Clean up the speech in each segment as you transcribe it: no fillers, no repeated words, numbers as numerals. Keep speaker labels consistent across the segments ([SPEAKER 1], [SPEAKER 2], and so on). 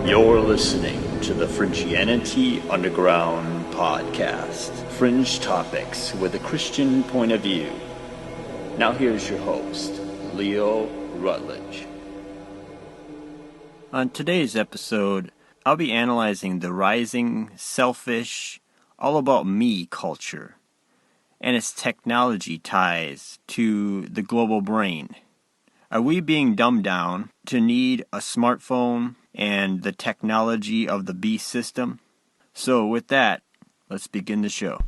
[SPEAKER 1] You're listening to the Fringianity Underground podcast. Fringe topics with a Christian point of view. Now here's your host, Leo Rutledge. On today's episode, I'll be analyzing the rising, selfish, all about me culture and its technology ties to the global brain. Are we being dumbed down to need a smartphone and the technology of the beast system? So with that, let's begin the show.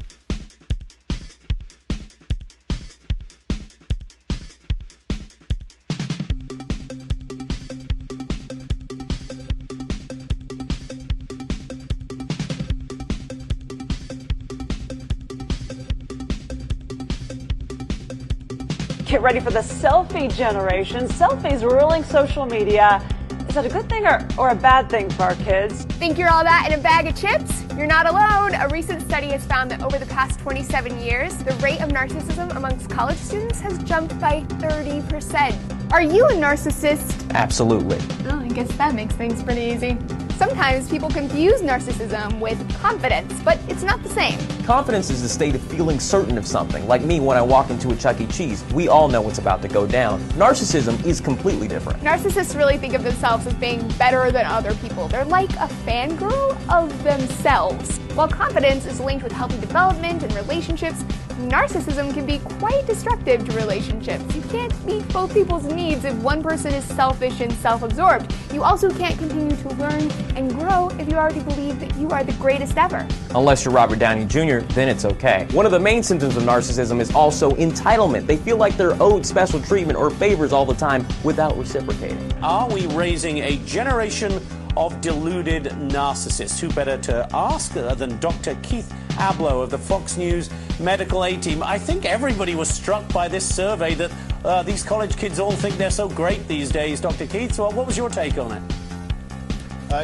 [SPEAKER 2] Get ready for the selfie generation. Selfies ruling social media. Is that a good thing or a bad thing for our kids?
[SPEAKER 3] Think you're all that in a bag of chips? You're not alone. A recent study has found that over the past 27 years, the rate of narcissism amongst college students has jumped by 30%. Are you a narcissist?
[SPEAKER 4] Absolutely.
[SPEAKER 3] Oh, I guess that makes things pretty easy. Sometimes people confuse narcissism with confidence, but it's not the same.
[SPEAKER 4] Confidence is the state of feeling certain of something. Like me when I walk into a Chuck E. Cheese, we all know what's about to go down. Narcissism is completely different.
[SPEAKER 3] Narcissists really think of themselves as being better than other people. They're like a fangirl of themselves. While confidence is linked with healthy development and relationships, narcissism can be quite destructive to relationships. You can't meet both people's needs if one person is selfish and self-absorbed. You also can't continue to learn and grow if you already believe that you are the greatest ever.
[SPEAKER 4] Unless you're Robert Downey Jr., then it's okay. One of the main symptoms of narcissism is also entitlement. They feel like they're owed special treatment or favors all the time without reciprocating.
[SPEAKER 5] Are we raising a generation of deluded narcissists? Who better to ask than Dr. Keith Ablow of the Fox News Medical A Team? I think everybody was struck by this survey that these college kids all think they're so great these days. Dr. Keith, so what was your take on it?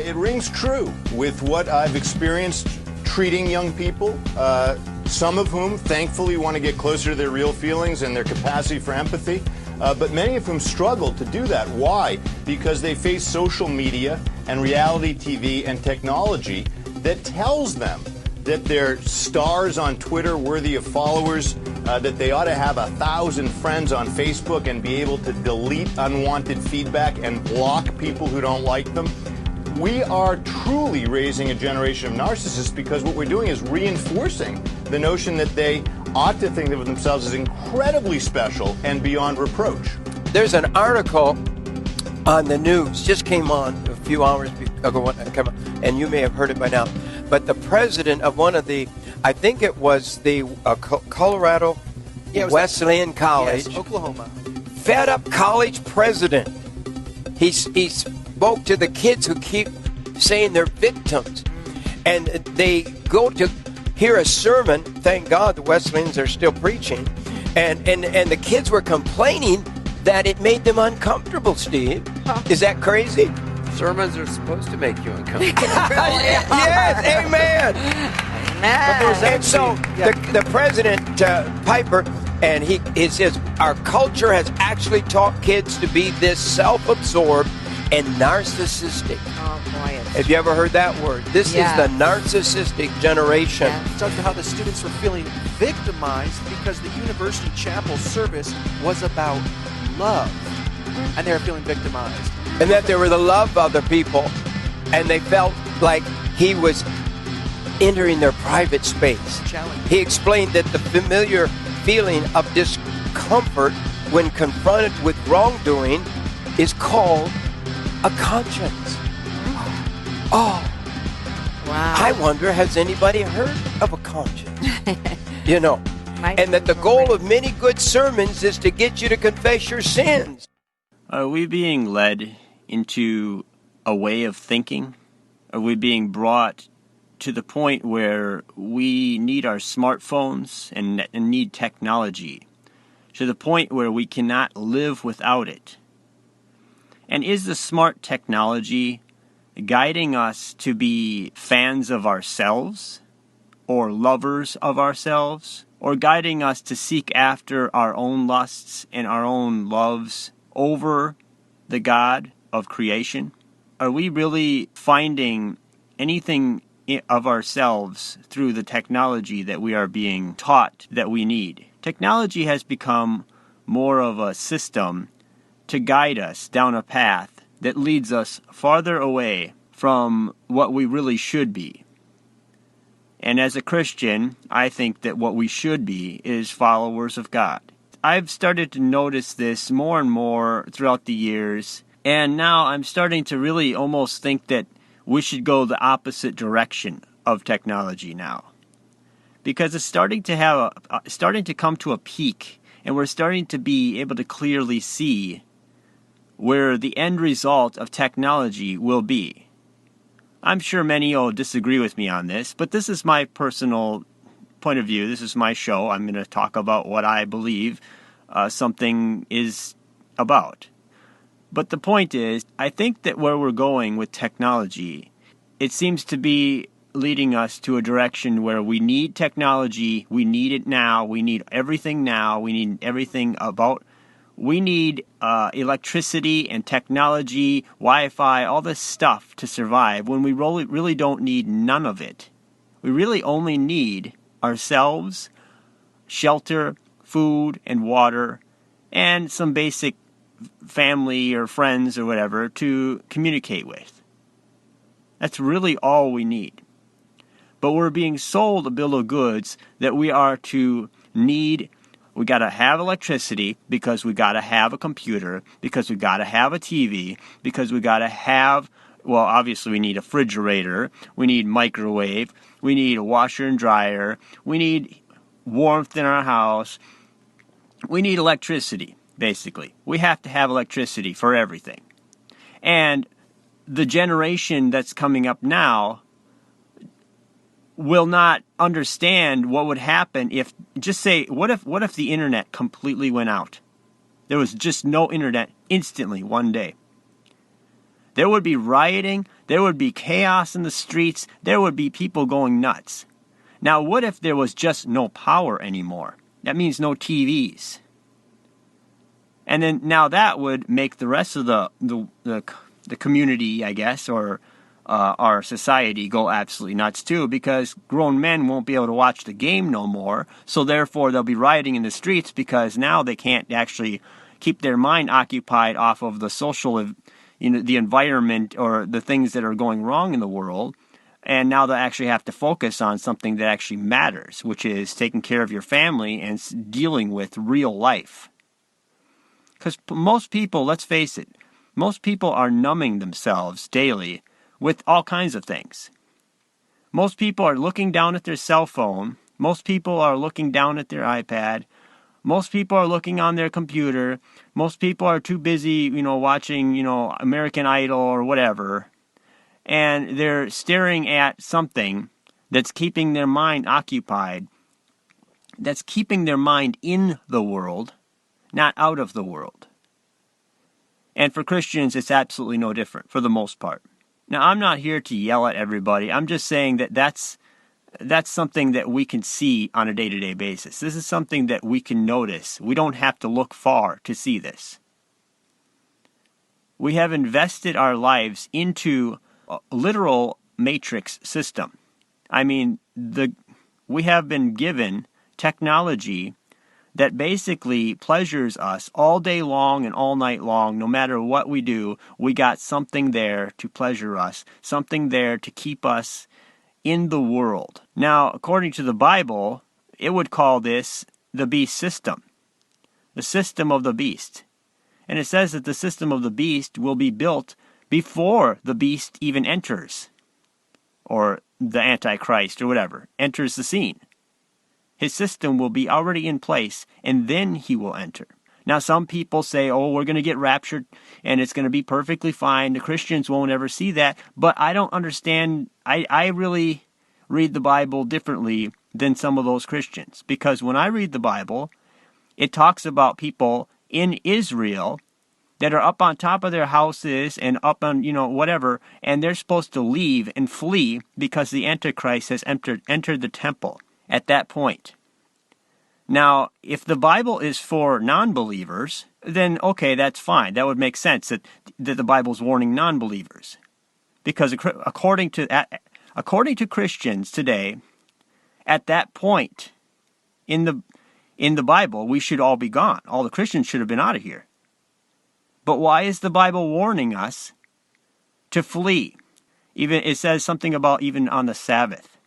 [SPEAKER 6] It rings true with what I've experienced treating young people, some of whom thankfully want to get closer to their real feelings and their capacity for empathy, but many of whom struggle to do that. Why? Because they face social media and reality TV and technology that tells them that they're stars on Twitter worthy of followers, that they ought to have 1,000 friends on Facebook and be able to delete unwanted feedback and block people who don't like them. We are truly raising a generation of narcissists because what we're doing is reinforcing the notion that they ought to think of themselves as incredibly special and beyond reproach.
[SPEAKER 7] There's an article on the news, just came on a few hours ago, and you may have heard it by now, but the president of one of the, I think it was the Colorado Wesleyan College,
[SPEAKER 8] yes, Oklahoma,
[SPEAKER 7] fed up college president. He spoke to the kids who keep saying they're victims, and they go to hear a sermon. Thank God the Wesleyans are still preaching, and the kids were complaining that it made them uncomfortable. Steve, is that crazy?
[SPEAKER 8] Sermons are supposed to make you uncomfortable.
[SPEAKER 7] Yes, amen. And so the president, Piper, and he says, our culture has actually taught kids to be this self-absorbed and narcissistic.
[SPEAKER 9] Oh, boy.
[SPEAKER 7] Have you ever heard that word? This is the narcissistic generation.
[SPEAKER 8] It talks about how the students were feeling victimized because the university chapel service was about love. And they were feeling victimized.
[SPEAKER 7] And that they were the love of other people. And they felt like he was entering their private space. He explained that the familiar feeling of discomfort when confronted with wrongdoing is called a conscience. Oh,
[SPEAKER 9] wow.
[SPEAKER 7] I wonder, has anybody heard of a conscience? And that the goal of many good sermons is to get you to confess your sins.
[SPEAKER 1] Are we being led into a way of thinking? Are we being brought to the point where we need our smartphones and need technology, to the point where we cannot live without it? And is the smart technology guiding us to be fans of ourselves or lovers of ourselves, or guiding us to seek after our own lusts and our own loves over the God of creation? Are we really finding anything of ourselves through the technology that we are being taught that we need? Technology has become more of a system to guide us down a path that leads us farther away from what we really should be. And as a Christian, I think that what we should be is followers of God. I've started to notice this more and more throughout the years, and now I'm starting to really almost think that we should go the opposite direction of technology now. Because it's starting to come to a peak, and we're starting to be able to clearly see where the end result of technology will be. I'm sure many will disagree with me on this, but this is my personal point of view. This is my show. I'm going to talk about what I believe something is about. But the point is, I think that where we're going with technology, it seems to be leading us to a direction where we need technology, we need it now, we need everything now, we need everything about. We need electricity and technology, Wi-Fi, all this stuff to survive when we really don't need none of it. We really only need ourselves, shelter, food, and water, and some basic family or friends or whatever to communicate with. That's really all we need. But we're being sold a bill of goods that we are to need. We got to have electricity because we got to have a computer, because we got to have a TV, because we got to have, well, obviously we need a refrigerator, we need microwave, we need a washer and dryer, we need warmth in our house, we need electricity, basically. We have to have electricity for everything. And the generation that's coming up now will not understand what would happen if, just say, what if the internet completely went out? There was just no internet instantly one day. There would be rioting, there would be chaos in the streets, there would be people going nuts. Now, what if there was just no power anymore? That means no TVs. And then now that would make the rest of the community, I guess, or our society go absolutely nuts too, because grown men won't be able to watch the game no more, so therefore they'll be rioting in the streets because now they can't actually keep their mind occupied off of the social, the environment or the things that are going wrong in the world, and now they actually have to focus on something that actually matters, which is taking care of your family and dealing with real life. Because most people, let's face it, most people are numbing themselves daily with all kinds of things. Most people are looking down at their cell phone. Most people are looking down at their iPad. Most people are looking on their computer. Most people are too busy, watching, American Idol or whatever. And they're staring at something that's keeping their mind occupied, that's keeping their mind in the world, not out of the world. And for Christians, it's absolutely no different, for the most part. Now, I'm not here to yell at everybody. I'm just saying that that's something that we can see on a day-to-day basis. This is something that we can notice. We don't have to look far to see this. We have invested our lives into a literal matrix system. I mean, we have been given technology that basically pleasures us all day long and all night long. No matter what we do, we got something there to pleasure us, something there to keep us in the world. Now, according to the Bible, it would call this the beast system, the system of the beast. And it says that the system of the beast will be built before the beast even enters, or the Antichrist or whatever, enters the scene. His system will be already in place, and then he will enter. Now, some people say, we're going to get raptured, and it's going to be perfectly fine. The Christians won't ever see that. But I don't understand. I really read the Bible differently than some of those Christians. Because when I read the Bible, it talks about people in Israel that are up on top of their houses and up on, whatever, and they're supposed to leave and flee because the Antichrist has entered the temple at that point. Now, if the Bible is for non-believers, then okay, that's fine. That would make sense that the Bible's warning non-believers. Because according to Christians today, at that point in the Bible, we should all be gone. All the Christians should have been out of here. But why is the Bible warning us to flee? Even it says something about even on the Sabbath.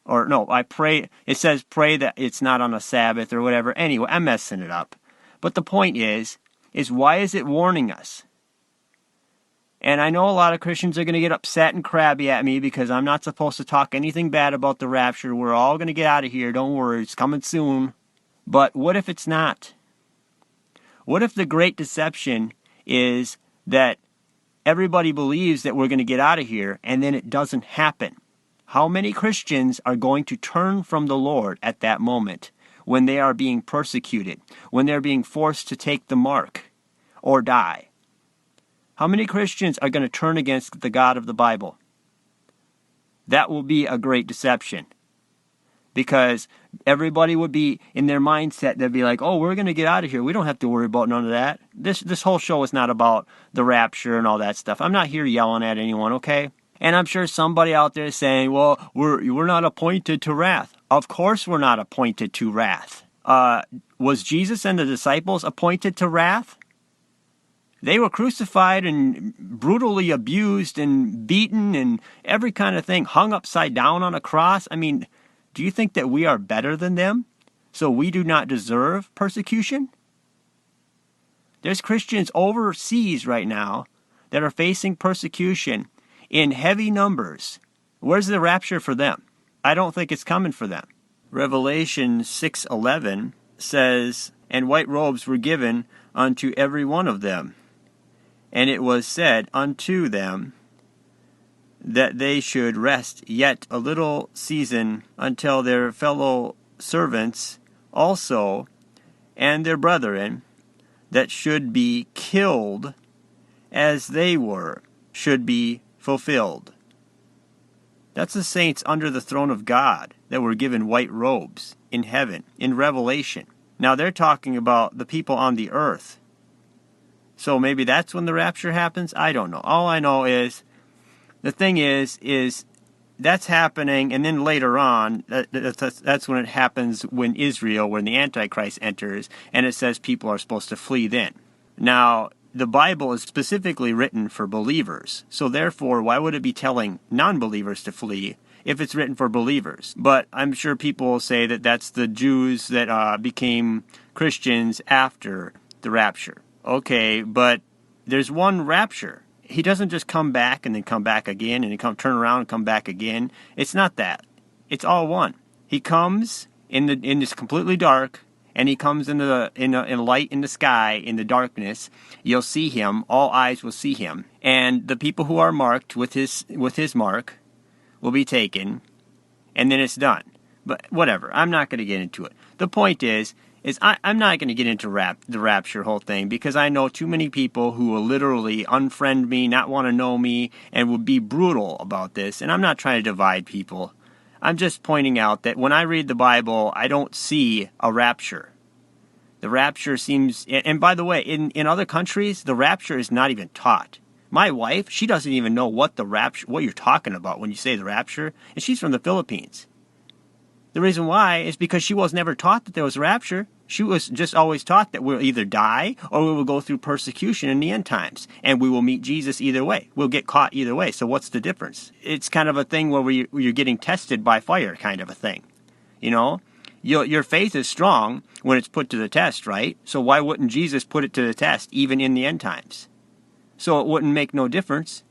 [SPEAKER 1] Or no, it says pray that it's not on a Sabbath or whatever. Anyway, I'm messing it up. But the point is why is it warning us? And I know a lot of Christians are going to get upset and crabby at me because I'm not supposed to talk anything bad about the rapture. We're all going to get out of here. Don't worry, it's coming soon. But what if it's not? What if the great deception is that everybody believes that we're going to get out of here and then it doesn't happen? How many Christians are going to turn from the Lord at that moment when they are being persecuted, when they're being forced to take the mark or die? How many Christians are going to turn against the God of the Bible? That will be a great deception. Because everybody would be in their mindset, they'd be like, oh, we're going to get out of here. We don't have to worry about none of that. This whole show is not about the rapture and all that stuff. I'm not here yelling at anyone, okay? And I'm sure somebody out there is saying, well, we're not appointed to wrath. Of course we're not appointed to wrath. Was Jesus and the disciples appointed to wrath? They were crucified and brutally abused and beaten and every kind of thing, hung upside down on a cross. I mean, do you think that we are better than them? So we do not deserve persecution? There's Christians overseas right now that are facing persecution in heavy numbers. Where's the rapture for them? I don't think it's coming for them. Revelation 6:11 says, and white robes were given unto every one of them. And it was said unto them that they should rest yet a little season until their fellow servants also and their brethren that should be killed as they were should be fulfilled. That's the saints under the throne of God that were given white robes in heaven, in Revelation. Now they're talking about the people on the earth. So maybe that's when the rapture happens? I don't know. All I know is, the thing is that's happening, and then later on, that's when it happens when the Antichrist enters, and it says people are supposed to flee then. Now, the Bible is specifically written for believers, so therefore, why would it be telling non-believers to flee if it's written for believers? But I'm sure people will say that that's the Jews that became Christians after the rapture. Okay, but there's one rapture. He doesn't just come back and then come back again and then turn around and come back again. It's not that. It's all one. He comes in this completely dark, and he comes in light in the sky, in the darkness. You'll see him. All eyes will see him. And the people who are marked with his mark will be taken, and then it's done. But whatever. I'm not going to get into it. The point is I'm not going to get into the rapture whole thing, because I know too many people who will literally unfriend me, not want to know me, and will be brutal about this. And I'm not trying to divide people. I'm just pointing out that when I read the Bible, I don't see a rapture. The rapture seems, and by the way, in other countries, the rapture is not even taught. My wife, she doesn't even know what you're talking about when you say the rapture, and she's from the Philippines. The reason why is because she was never taught that there was a rapture. She was just always taught that we'll either die or we will go through persecution in the end times. And we will meet Jesus either way. We'll get caught either way. So what's the difference? It's kind of a thing where you're getting tested by fire kind of a thing. You know? Your faith is strong when it's put to the test, right? So why wouldn't Jesus put it to the test even in the end times? So it wouldn't make no difference.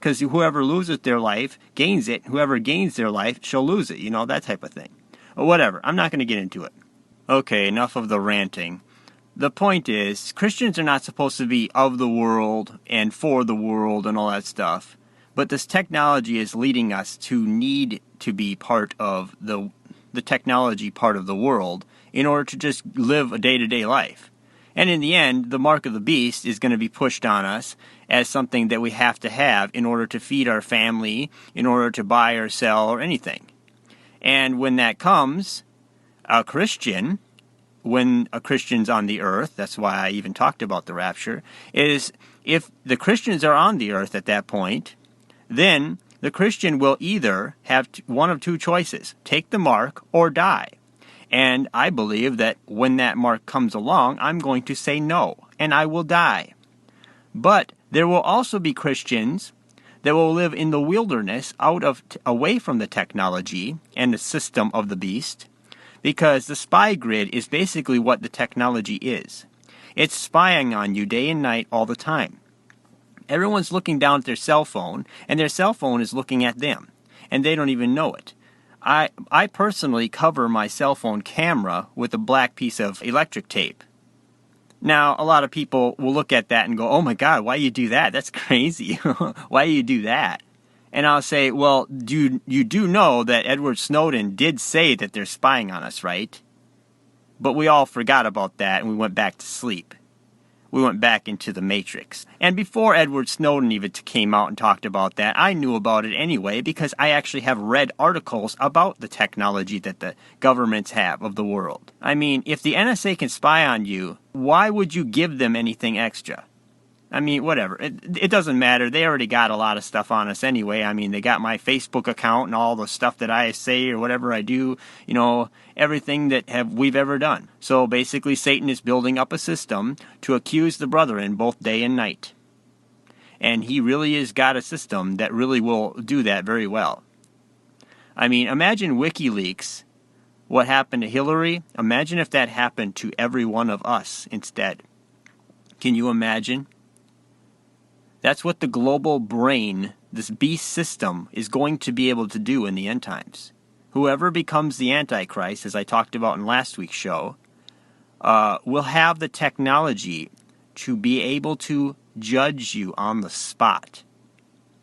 [SPEAKER 1] Because whoever loses their life gains it. Whoever gains their life shall lose it. You know, that type of thing. Or whatever. I'm not going to get into it. Okay, enough of the ranting. The point is, Christians are not supposed to be of the world and for the world and all that stuff. But this technology is leading us to need to be part of the technology part of the world in order to just live a day-to-day life. And in the end, the mark of the beast is going to be pushed on us as something that we have to have in order to feed our family, in order to buy or sell or anything. And when that comes, a Christian when a Christian's on the earth, that's why I even talked about the rapture, is if the Christians are on the earth at that point, then the Christian will either have one of two choices, take the mark or die. And I believe that when that mark comes along, I'm going to say no, and I will die. But there will also be Christians that will live in the wilderness away from the technology and the system of the beast, because the spy grid is basically what the technology is. It's spying on you day and night all the time. Everyone's looking down at their cell phone, and their cell phone is looking at them, and they don't even know it. I personally cover my cell phone camera with a black piece of electric tape. Now, a lot of people will look at that and go, oh my God, why you do that? That's crazy. Why do you do that? And I'll say, well, you do know that Edward Snowden did say that they're spying on us, right? But we all forgot about that and we went back to sleep. We went back into the Matrix. And before Edward Snowden even came out and talked about that, I knew about it anyway because I actually have read articles about the technology that the governments have of the world. I mean, if the NSA can spy on you, why would you give them anything extra? I mean, whatever. It doesn't matter. They already got a lot of stuff on us anyway. I mean, they got my Facebook account and all the stuff that I say or whatever I do, you know, everything that we've ever done. So basically, Satan is building up a system to accuse the brethren both day and night. And he really has got a system that really will do that very well. I mean, imagine WikiLeaks, what happened to Hillary. Imagine if that happened to every one of us instead. Can you imagine? That's what the global brain, this beast system, is going to be able to do in the end times. Whoever becomes the Antichrist, as I talked about in last week's show, will have the technology to be able to judge you on the spot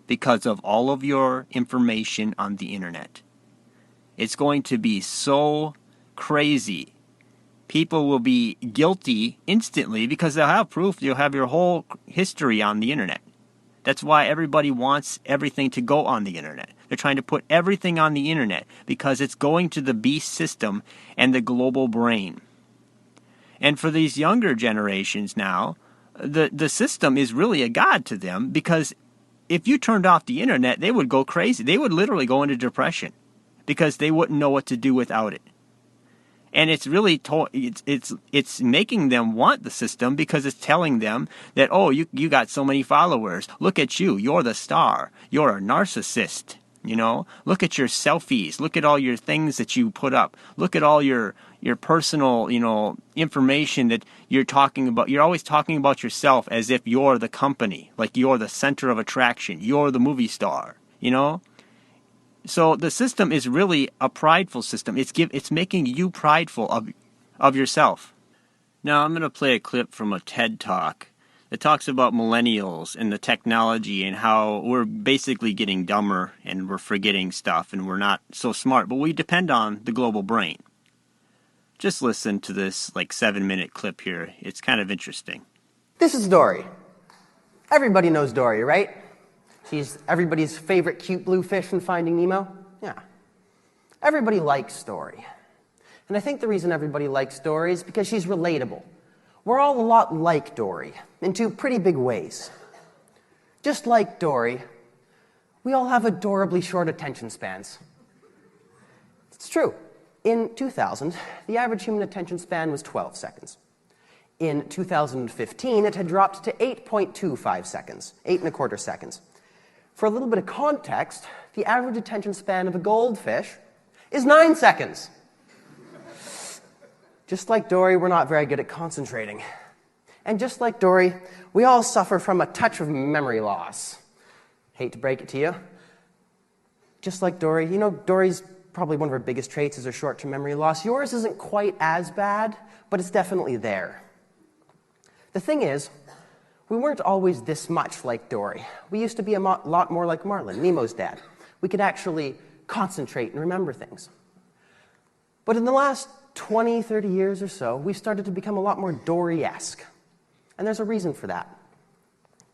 [SPEAKER 1] because of all of your information on the internet. It's going to be so crazy. People will be guilty instantly because they'll have proof. You'll have your whole history on the internet. That's why everybody wants everything to go on the internet. They're trying to put everything on the internet because it's going to the beast system and the global brain. And for these younger generations now, the system is really a god to them because if you turned off the internet, they would go crazy. They would literally go into depression because they wouldn't know what to do without it. And it's really it's making them want the system because it's telling them that, oh, you got so many followers. Look at you. You're the star. You're a narcissist. You know, look at your selfies. Look at all your things that you put up. Look at all your personal, you know, information that you're talking about. You're always talking about yourself as if you're the company, like you're the center of attraction. You're the movie star, you know? So the system is really a prideful system. It's making you prideful of yourself. Now I'm going to play a clip from a TED Talk that talks about millennials and the technology and how we're basically getting dumber and we're forgetting stuff and we're not so smart, but we depend on the global brain. Just listen to this like 7-minute clip here. It's kind of interesting.
[SPEAKER 10] This is Dory. Everybody knows Dory, right? She's everybody's favorite cute blue fish in Finding Nemo. Yeah. Everybody likes Dory. And I think the reason everybody likes Dory is because she's relatable. We're all a lot like Dory, in two pretty big ways. Just like Dory, we all have adorably short attention spans. It's true. In 2000, the average human attention span was 12 seconds. In 2015, it had dropped to 8.25 seconds, 8.25 seconds. For a little bit of context, the average attention span of a goldfish is 9 seconds. Just like Dory, we're not very good at concentrating. And just like Dory, we all suffer from a touch of memory loss. Hate to break it to you. Just like Dory, you know, Dory's probably one of her biggest traits is her short-term memory loss. Yours isn't quite as bad, but it's definitely there. The thing is, we weren't always this much like Dory. We used to be a lot more like Marlin, Nemo's dad. We could actually concentrate and remember things. But in the last 20, 30 years or so, we've started to become a lot more Dory-esque. And there's a reason for that.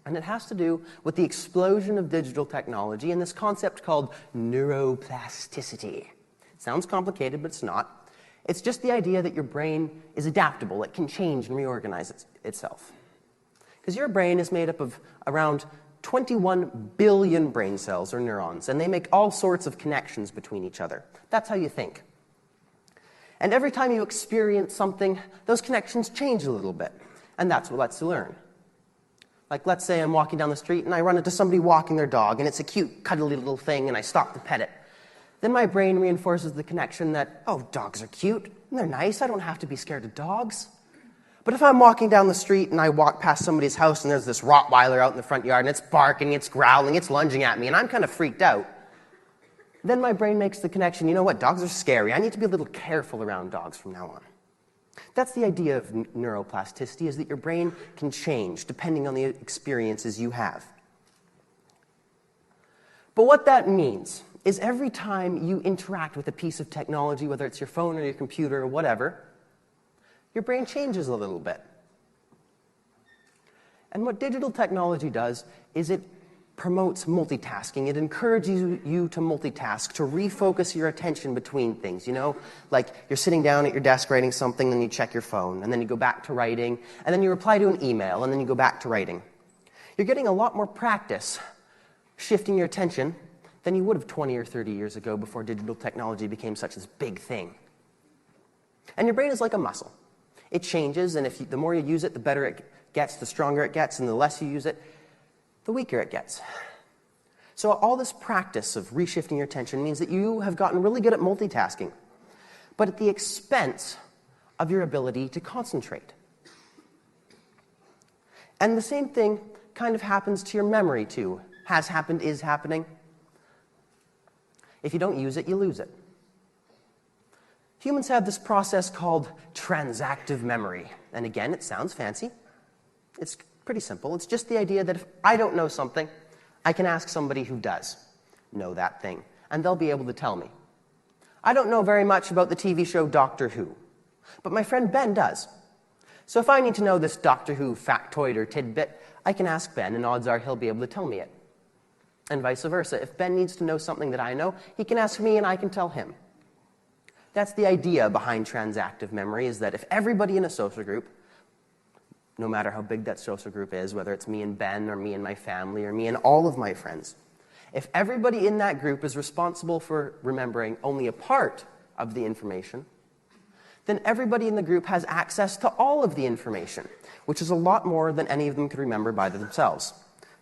[SPEAKER 10] And it has to do with the explosion of digital technology and this concept called neuroplasticity. It sounds complicated, but it's not. It's just the idea that your brain is adaptable. It can change and reorganize itself. Because your brain is made up of around 21 billion brain cells, or neurons, and they make all sorts of connections between each other. That's how you think. And every time you experience something, those connections change a little bit, and that's what lets you learn. Like, let's say I'm walking down the street and I run into somebody walking their dog, and it's a cute, cuddly little thing, and I stop to pet it. Then my brain reinforces the connection that, oh, dogs are cute, and they're nice, I don't have to be scared of dogs. But if I'm walking down the street and I walk past somebody's house and there's this Rottweiler out in the front yard and it's barking, it's growling, it's lunging at me, and I'm kind of freaked out, then my brain makes the connection, you know what, dogs are scary. I need to be a little careful around dogs from now on. That's the idea of neuroplasticity, is that your brain can change depending on the experiences you have. But what that means is every time you interact with a piece of technology, whether it's your phone or your computer or whatever, your brain changes a little bit. And what digital technology does is it promotes multitasking. It encourages you to multitask, to refocus your attention between things. You know, like you're sitting down at your desk writing something, then you check your phone, and then you go back to writing, and then you reply to an email, and then you go back to writing. You're getting a lot more practice shifting your attention than you would have 20 or 30 years ago before digital technology became such a big thing. And your brain is like a muscle. It changes, and the more you use it, the better it gets, the stronger it gets, and the less you use it, the weaker it gets. So all this practice of reshifting your attention means that you have gotten really good at multitasking, but at the expense of your ability to concentrate. And the same thing kind of happens to your memory, too. Has happened, is happening. If you don't use it, you lose it. Humans have this process called transactive memory. And again, it sounds fancy. It's pretty simple. It's just the idea that if I don't know something, I can ask somebody who does know that thing, and they'll be able to tell me. I don't know very much about the TV show Doctor Who, but my friend Ben does. So if I need to know this Doctor Who factoid or tidbit, I can ask Ben, and odds are he'll be able to tell me it. And vice versa. If Ben needs to know something that I know, he can ask me and I can tell him. That's the idea behind transactive memory, is that if everybody in a social group, no matter how big that social group is, whether it's me and Ben or me and my family or me and all of my friends, if everybody in that group is responsible for remembering only a part of the information, then everybody in the group has access to all of the information, which is a lot more than any of them could remember by themselves.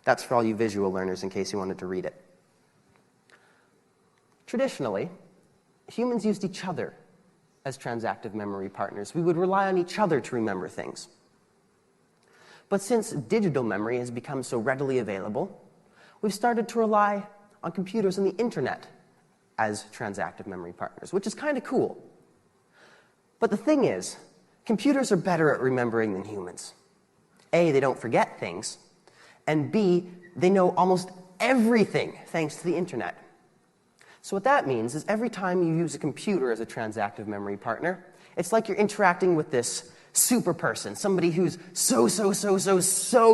[SPEAKER 10] That's for all you visual learners in case you wanted to read it. Traditionally, humans used each other as transactive memory partners. We would rely on each other to remember things. But since digital memory has become so readily available, we've started to rely on computers and the internet as transactive memory partners, which is kind of cool. But the thing is, computers are better at remembering than humans. A, they don't forget things, and B, they know almost everything thanks to the internet. So what that means is every time you use a computer as a transactive memory partner, it's like you're interacting with this super person, somebody who's so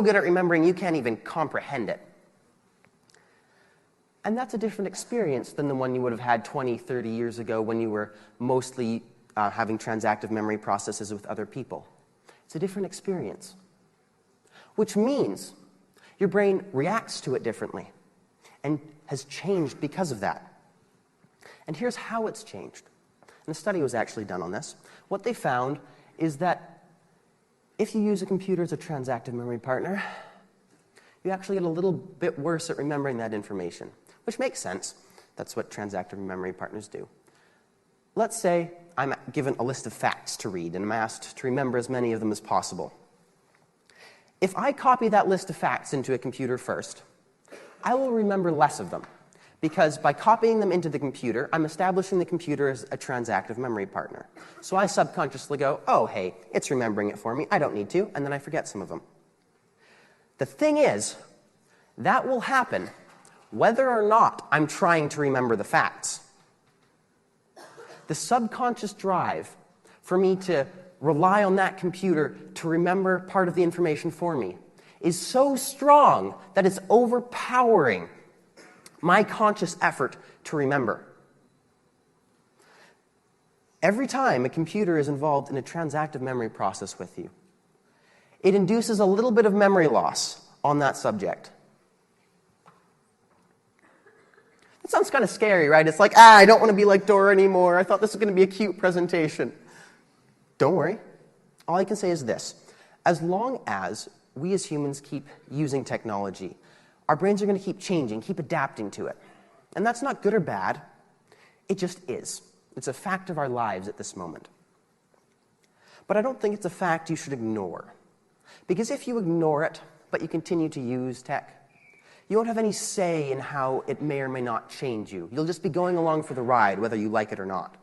[SPEAKER 10] good at remembering you can't even comprehend it. And that's a different experience than the one you would have had 20, 30 years ago when you were mostly having transactive memory processes with other people. It's a different experience, which means your brain reacts to it differently and has changed because of that. And here's how it's changed. And a study was actually done on this. What they found is that if you use a computer as a transactive memory partner, you actually get a little bit worse at remembering that information, which makes sense. That's what transactive memory partners do. Let's say I'm given a list of facts to read, and I'm asked to remember as many of them as possible. If I copy that list of facts into a computer first, I will remember less of them, because by copying them into the computer, I'm establishing the computer as a transactive memory partner. So I subconsciously go, oh, hey, it's remembering it for me, I don't need to, and then I forget some of them. The thing is, that will happen whether or not I'm trying to remember the facts. The subconscious drive for me to rely on that computer to remember part of the information for me is so strong that it's overpowering my conscious effort to remember. Every time a computer is involved in a transactive memory process with you, it induces a little bit of memory loss on that subject. That sounds kind of scary, right? It's like, I don't want to be like Dora anymore. I thought this was going to be a cute presentation. Don't worry. All I can say is this. As long as we as humans keep using technology, our brains are going to keep changing, keep adapting to it. And that's not good or bad. It just is. It's a fact of our lives at this moment. But I don't think it's a fact you should ignore. Because if you ignore it, but you continue to use tech, you won't have any say in how it may or may not change you. You'll just be going along for the ride, whether you like it or not.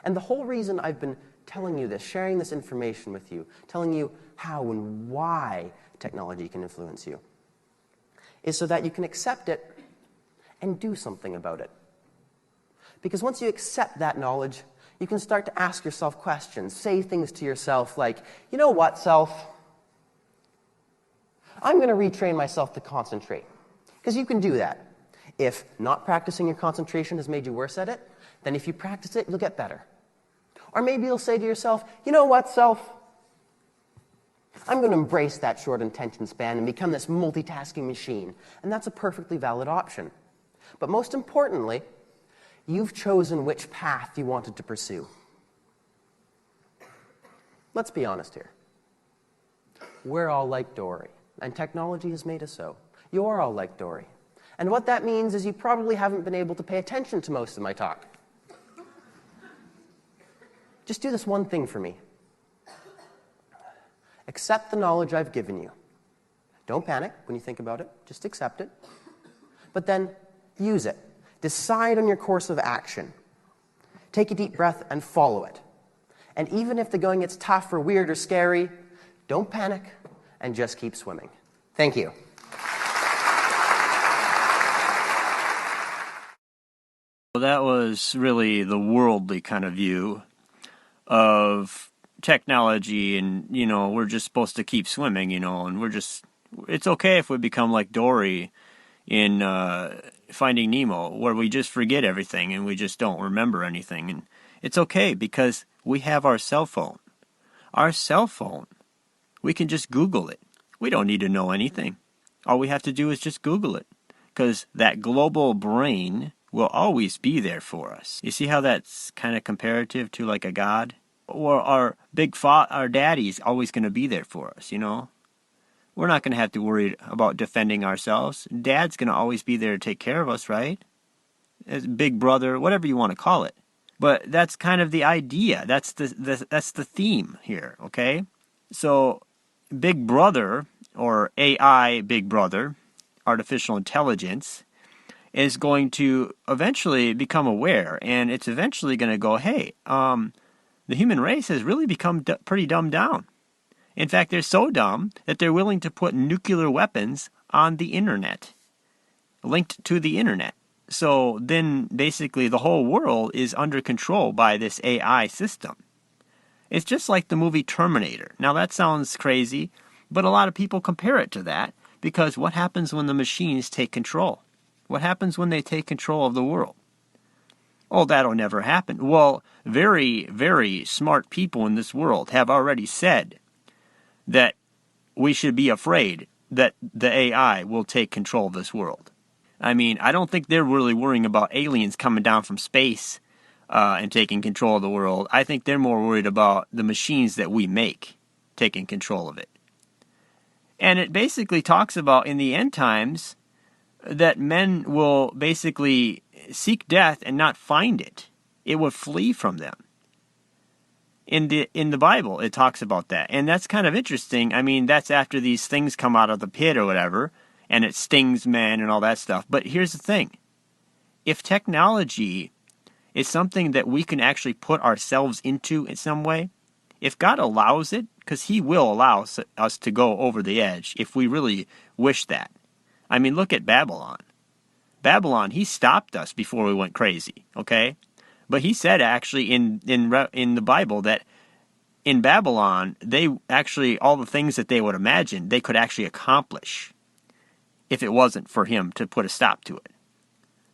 [SPEAKER 10] And the whole reason I've been telling you this, sharing this information with you, telling you how and why technology can influence you, is so that you can accept it and do something about it. Because once you accept that knowledge, you can start to ask yourself questions, say things to yourself like, you know what, self? I'm going to retrain myself to concentrate. Because you can do that. If not practicing your concentration has made you worse at it, then if you practice it, you'll get better. Or maybe you'll say to yourself, you know what, self? I'm going to embrace that short attention span and become this multitasking machine. And that's a perfectly valid option. But most importantly, you've chosen which path you wanted to pursue. Let's be honest here. We're all like Dory, and technology has made us so. You're all like Dory. And what that means is you probably haven't been able to pay attention to most of my talk. Just do this one thing for me. Accept the knowledge I've given you. Don't panic when you think about it. Just accept it. But then use it. Decide on your course of action. Take a deep breath and follow it. And even if the going gets tough or weird or scary, don't panic and just keep swimming. Thank you.
[SPEAKER 1] Well, that was really the worldly kind of view of technology, and, we're just supposed to keep swimming, and it's okay if we become like Dory in Finding Nemo, where we just forget everything and we just don't remember anything. And it's okay because we have our cell phone. Our cell phone, we can just Google it. We don't need to know anything. All we have to do is just Google it, because that global brain will always be there for us. You see how that's kind of comparative to like a god? Or our daddy's always going to be there for us, We're not going to have to worry about defending ourselves. Dad's going to always be there to take care of us, right? As big brother, whatever you want to call it. But that's kind of the idea. That's the theme here, okay? So Big Brother, or AI Big Brother, artificial intelligence, is going to eventually become aware, and it's eventually going to go, hey, the human race has really become pretty dumbed down. In fact, they're so dumb that they're willing to put nuclear weapons on the internet, linked to the internet. So then basically the whole world is under control by this AI system. It's just like the movie Terminator. Now that sounds crazy, but a lot of people compare it to that, because what happens when the machines take control? What happens when they take control of the world? Oh, that'll never happen. Well, very, very smart people in this world have already said that we should be afraid that the AI will take control of this world. I mean, I don't think they're really worrying about aliens coming down from space and taking control of the world. I think they're more worried about the machines that we make taking control of it. And it basically talks about, in the end times, that men will basically seek death and not find it. It will flee from them. In the Bible, it talks about that. And that's kind of interesting. I mean, that's after these things come out of the pit or whatever, and it stings men and all that stuff. But here's the thing. If technology is something that we can actually put ourselves into in some way, if God allows it, because He will allow us to go over the edge if we really wish that. I mean, look at Babylon. Babylon, He stopped us before we went crazy, okay? But He said actually in the Bible that in Babylon, they actually, all the things that they would imagine, they could actually accomplish if it wasn't for Him to put a stop to it.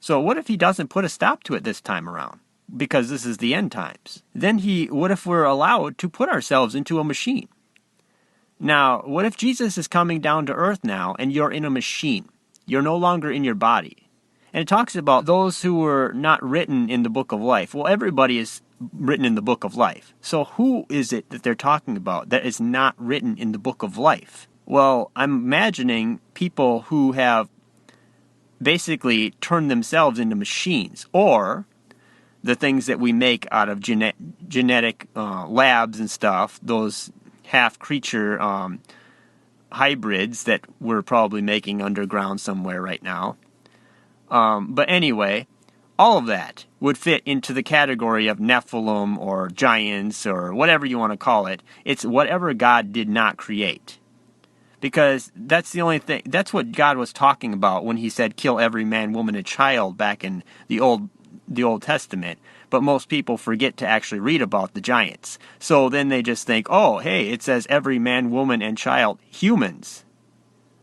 [SPEAKER 1] So what if He doesn't put a stop to it this time around? because this is the end times. Then what if we're allowed to put ourselves into a machine? Now, what if Jesus is coming down to earth now and you're in a machine? You're no longer in your body. And it talks about those who were not written in the book of life. Well, everybody is written in the book of life. So who is it that they're talking about that is not written in the book of life? Well, I'm imagining people who have basically turned themselves into machines, or the things that we make out of genetic labs and stuff, those half-creature hybrids that we're probably making underground somewhere right now. But anyway, all of that would fit into the category of Nephilim or giants or whatever you want to call it. It's whatever God did not create. Because that's the only thing, that's what God was talking about when he said kill every man, woman, and child back in the Old Testament. But most people forget to actually read about the giants. So then they just think, oh, hey, it says every man, woman, and child, humans.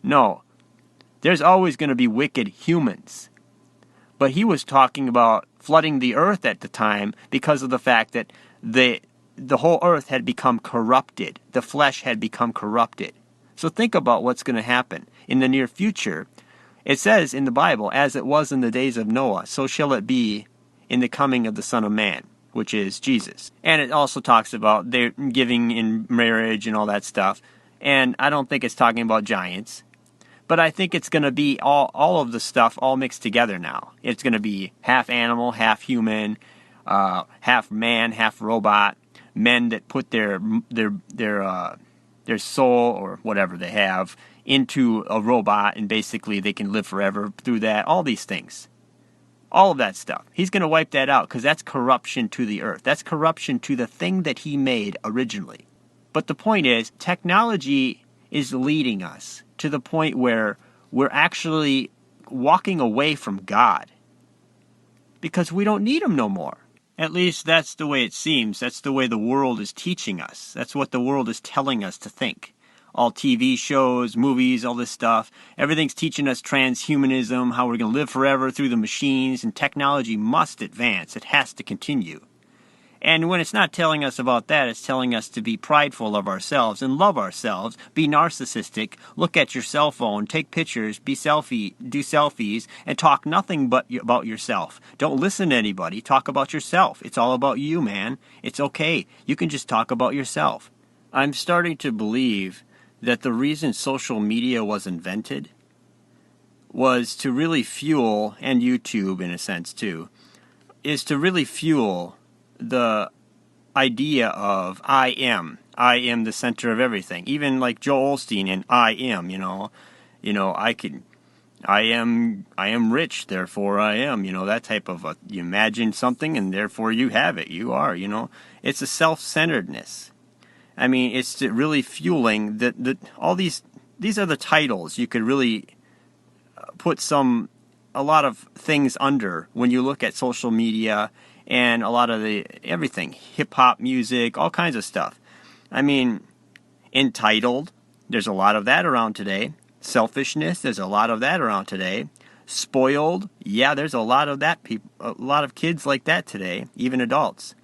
[SPEAKER 1] No, there's always going to be wicked humans. But he was talking about flooding the earth at the time because of the fact that the whole earth had become corrupted. The flesh had become corrupted. So think about what's going to happen in the near future. It says in the Bible, as it was in the days of Noah, so shall it be in the coming of the Son of Man, which is Jesus. And it also talks about their giving in marriage and all that stuff. And I don't think it's talking about giants. But I think it's going to be all of the stuff all mixed together now. It's going to be half animal, half human, half man, half robot. Men that put their soul or whatever they have into a robot, and basically they can live forever through that. All these things. All of that stuff. He's going to wipe that out because that's corruption to the earth. That's corruption to the thing that he made originally. But the point is, technology is leading us to the point where we're actually walking away from God because we don't need him no more. At least that's the way it seems. That's the way the world is teaching us. That's what the world is telling us to think. All TV shows, movies, all this stuff. Everything's teaching us transhumanism, how we're going to live forever through the machines, and technology must advance. It has to continue. And when it's not telling us about that, it's telling us to be prideful of ourselves and love ourselves, be narcissistic, look at your cell phone, take pictures, do selfies, and talk nothing but about yourself. Don't listen to anybody. Talk about yourself. It's all about you, man. It's okay. You can just talk about yourself. I'm starting to believe that the reason social media was invented was to really fuel, and YouTube in a sense too, is to really fuel the idea of I am the center of everything. Even like Joel Osteen and I am, I am rich, therefore I am, that type of you imagine something and therefore you have it. You are, it's a self-centeredness. I mean, it's really fueling all these are the titles you could really put a lot of things under when you look at social media and a lot of everything, hip-hop music, all kinds of stuff. I mean, entitled, there's a lot of that around today. Selfishness, there's a lot of that around today. Spoiled, yeah, there's a lot of that. A lot of kids like that today, even adults.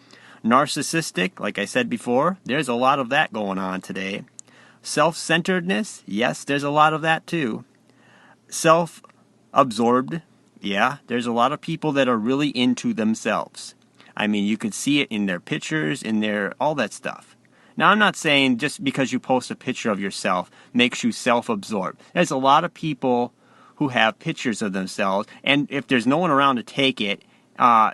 [SPEAKER 1] Narcissistic, like I said before, there's a lot of that going on today. Self-centeredness, yes, there's a lot of that too. Self-absorbed, yeah, there's a lot of people that are really into themselves. I mean, you can see it in their pictures, in their all that stuff. Now, I'm not saying just because you post a picture of yourself makes you self-absorbed. There's a lot of people who have pictures of themselves, and if there's no one around to take it,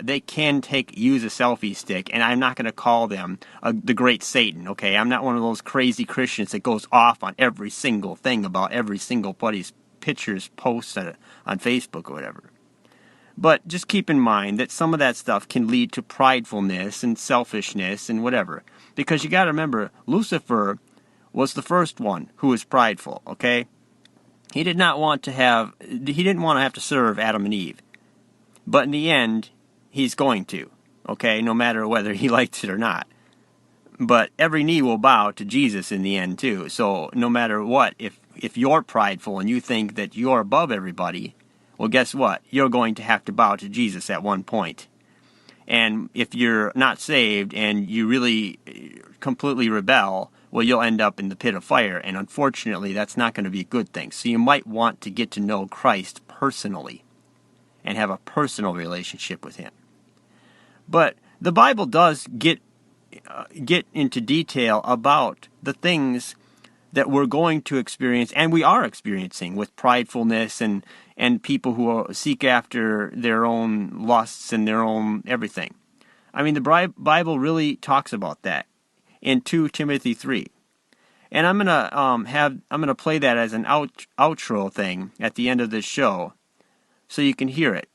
[SPEAKER 1] they can use a selfie stick, and I'm not going to call them the great Satan, okay? I'm not one of those crazy Christians that goes off on every single thing about every single buddy's pictures posted on Facebook or whatever. But just keep in mind that some of that stuff can lead to pridefulness and selfishness and whatever. Because you got to remember, Lucifer was the first one who was prideful, okay? He didn't want to have to serve Adam and Eve. But in the end, he's going to, okay? No matter whether he likes it or not. But every knee will bow to Jesus in the end too. So no matter what, if you're prideful and you think that you're above everybody, well, guess what? You're going to have to bow to Jesus at one point. And if you're not saved and you really completely rebel, well, you'll end up in the pit of fire. And unfortunately, that's not going to be a good thing. So you might want to get to know Christ personally and have a personal relationship with him. But the Bible does get into detail about the things that we're going to experience and we are experiencing with pridefulness and people who seek after their own lusts and their own everything. I mean, the Bible really talks about that in 2 Timothy 3. And I'm gonna play that as an outro thing at the end of this show, so you can hear it.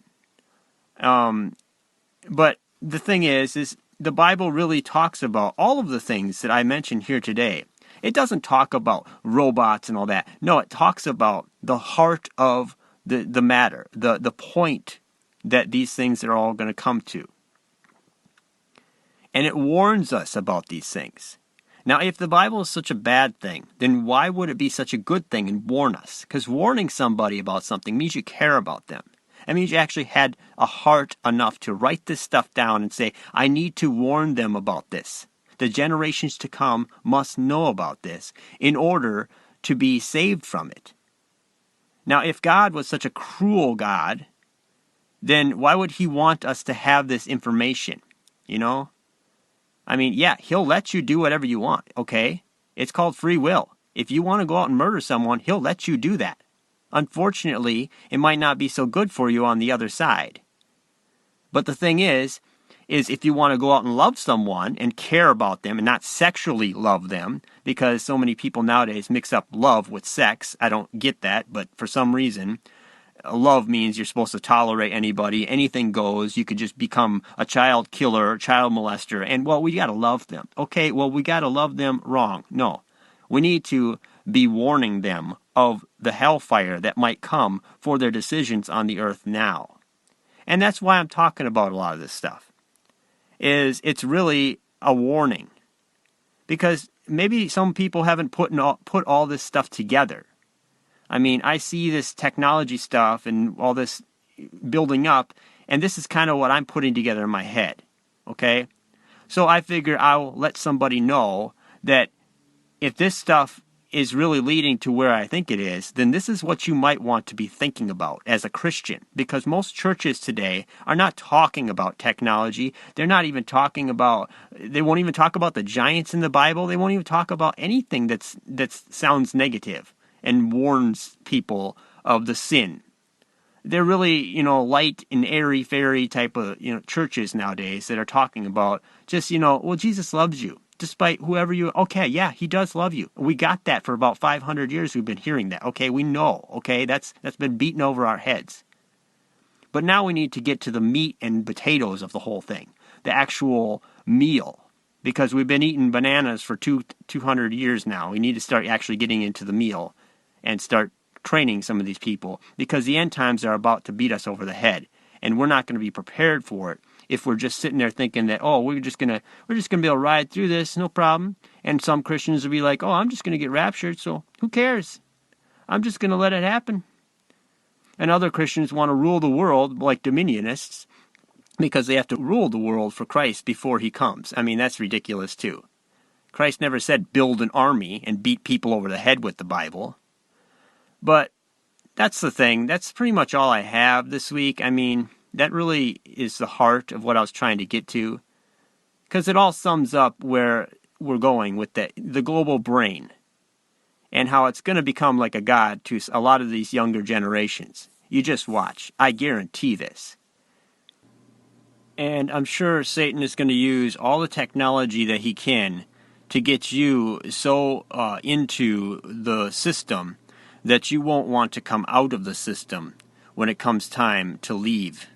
[SPEAKER 1] But the thing is the Bible really talks about all of the things that I mentioned here today. It doesn't talk about robots and all that. No, it talks about the heart of the matter, the point that these things are all going to come to. And it warns us about these things. Now, if the Bible is such a bad thing, then why would it be such a good thing and warn us? Because warning somebody about something means you care about them. It means you actually had a heart enough to write this stuff down and say, I need to warn them about this. The generations to come must know about this in order to be saved from it. Now, if God was such a cruel God, then why would he want us to have this information? You know? I mean, yeah, he'll let you do whatever you want, okay? It's called free will. If you want to go out and murder someone, he'll let you do that. Unfortunately, it might not be so good for you on the other side. But the thing is if you want to go out and love someone and care about them and not sexually love them, because so many people nowadays mix up love with sex. I don't get that, but for some reason, love means you're supposed to tolerate anybody, anything goes, you could just become a child killer, child molester, and well, we got to love them. Okay, well, we got to love them wrong. No, we need to be warning them of the hellfire that might come for their decisions on the earth now. And that's why I'm talking about a lot of this stuff. It's really a warning. Because maybe some people haven't put all this stuff together. I mean, I see this technology stuff and all this building up, and this is kind of what I'm putting together in my head. Okay? So I figure I'll let somebody know that if this stuff is really leading to where I think it is, then this is what you might want to be thinking about as a Christian. Because most churches today are not talking about technology. They're not even talking about, they won't even talk about the giants in the Bible. They won't even talk about anything that sounds negative and warns people of the sin. They're really, light and airy-fairy type of, churches nowadays that are talking about just, well, Jesus loves you. Despite whoever you, okay, yeah, he does love you. We got that for about 500 years. We've been hearing that. Okay, we know. Okay, that's been beaten over our heads. But now we need to get to the meat and potatoes of the whole thing, the actual meal, because we've been eating bananas for 200 years now. We need to start actually getting into the meal and start training some of these people, because the end times are about to beat us over the head, and we're not going to be prepared for it. If we're just sitting there thinking that, we're just gonna be able to ride through this, no problem. And some Christians will be like, I'm just gonna get raptured, so who cares? I'm just gonna let it happen. And other Christians want to rule the world like dominionists because they have to rule the world for Christ before he comes. I mean, that's ridiculous too. Christ never said build an army and beat people over the head with the Bible. But that's the thing. That's pretty much all I have this week. I mean, that really is the heart of what I was trying to get to, because it all sums up where we're going with the global brain and how it's going to become like a god to a lot of these younger generations. You just watch. I guarantee this. And I'm sure Satan is going to use all the technology that he can to get you so into the system that you won't want to come out of the system when it comes time to leave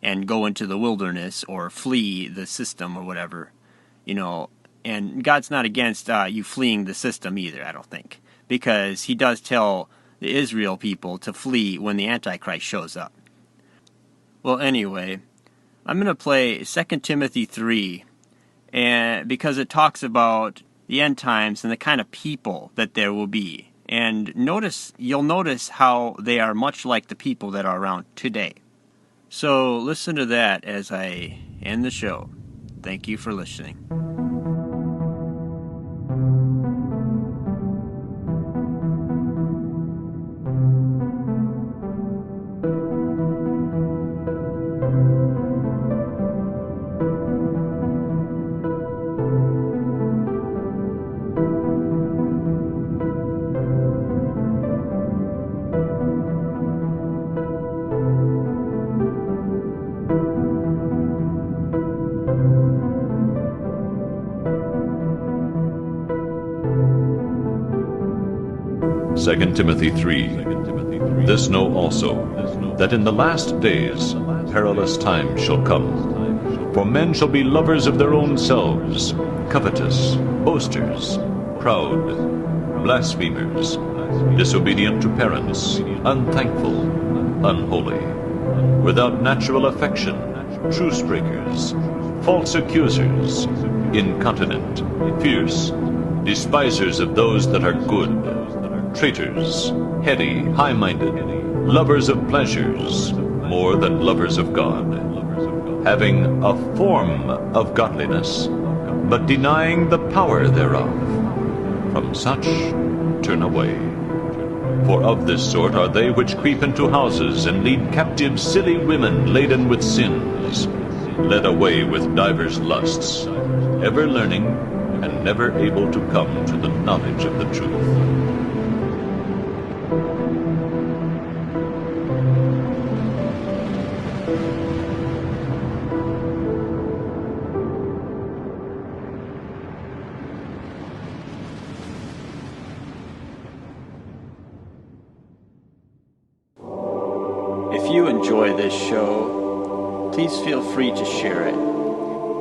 [SPEAKER 1] and go into the wilderness or flee the system or whatever, And God's not against you fleeing the system either, I don't think, because he does tell the Israel people to flee when the Antichrist shows up. Well, anyway, I'm going to play 2 Timothy 3, and because it talks about the end times and the kind of people that there will be. And you'll notice how they are much like the people that are around today. So listen to that as I end the show. Thank you for listening.
[SPEAKER 11] Second Timothy 3. This know also, that in the last days perilous times shall come. For men shall be lovers of their own selves, covetous, boasters, proud, blasphemers, disobedient to parents, unthankful, unholy, without natural affection, truce breakers, false accusers, incontinent, fierce, despisers of those that are good, traitors, heady, high-minded, lovers of pleasures more than lovers of God, having a form of godliness, but denying the power thereof. From such turn away. For of this sort are they which creep into houses, and lead captive silly women laden with sins, led away with divers lusts, ever learning, and never able to come to the knowledge of the truth.
[SPEAKER 1] If you enjoy this show, please feel free to share it.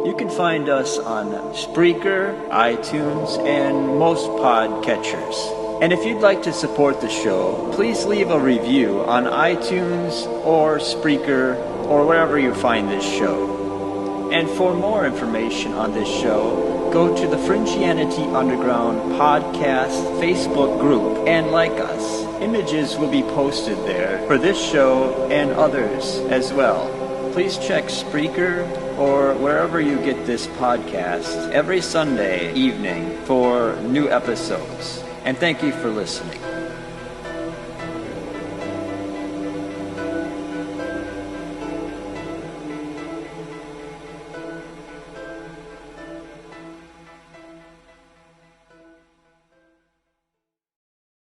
[SPEAKER 1] You can find us on Spreaker, iTunes, and most podcatchers. And if you'd like to support the show, please leave a review on iTunes or Spreaker or wherever you find this show. And for more information on this show, go to the Fringianity Underground podcast Facebook group and like us. Images will be posted there for this show and others as well. Please check Spreaker or wherever you get this podcast every Sunday evening for new episodes. And thank you for listening.